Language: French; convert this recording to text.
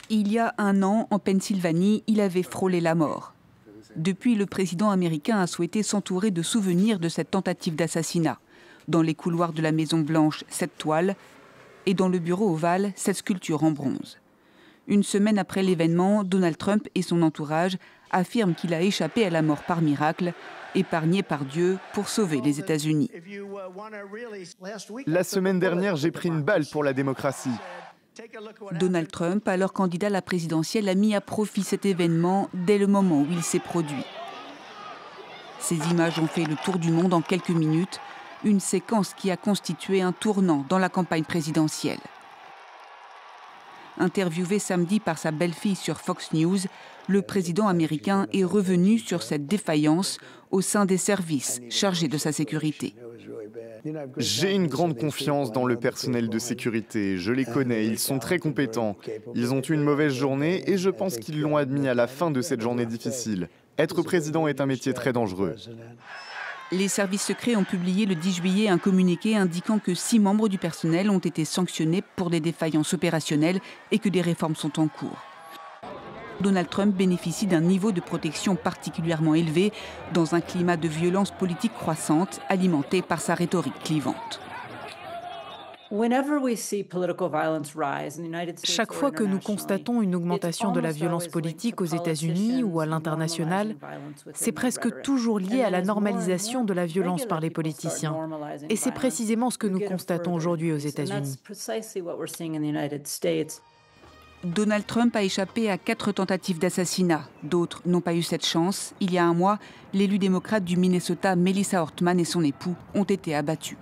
Il y a un an, en Pennsylvanie, il avait frôlé la mort. Depuis, le président américain a souhaité s'entourer de souvenirs de cette tentative d'assassinat. Dans les couloirs de la Maison-Blanche, cette toile, et dans le bureau ovale, cette sculpture en bronze. Une semaine après l'événement, Donald Trump et son entourage affirment qu'il a échappé à la mort par miracle, épargné par Dieu pour sauver les États-Unis. La semaine dernière, j'ai pris une balle pour la démocratie. Donald Trump, alors candidat à la présidentielle, a mis à profit cet événement dès le moment où il s'est produit. Ces images ont fait le tour du monde en quelques minutes, une séquence qui a constitué un tournant dans la campagne présidentielle. Interviewé samedi par sa belle-fille sur Fox News, le président américain est revenu sur cette défaillance au sein des services chargés de sa sécurité. J'ai une grande confiance dans le personnel de sécurité. Je les connais, ils sont très compétents. Ils ont eu une mauvaise journée et je pense qu'ils l'ont admis à la fin de cette journée difficile. Être président est un métier très dangereux. Les services secrets ont publié le 10 juillet un communiqué indiquant que 6 membres du personnel ont été sanctionnés pour des défaillances opérationnelles et que des réformes sont en cours. Donald Trump bénéficie d'un niveau de protection particulièrement élevé dans un climat de violence politique croissante alimenté par sa rhétorique clivante. Chaque fois que nous constatons une augmentation de la violence politique aux États-Unis ou à l'international, c'est presque toujours lié à la normalisation de la violence par les politiciens. Et c'est précisément ce que nous constatons aujourd'hui aux États-Unis. Donald Trump a échappé à 4 tentatives d'assassinat. D'autres n'ont pas eu cette chance. Il y a un mois, l'élu démocrate du Minnesota, Melissa Hortman, et son époux ont été abattus.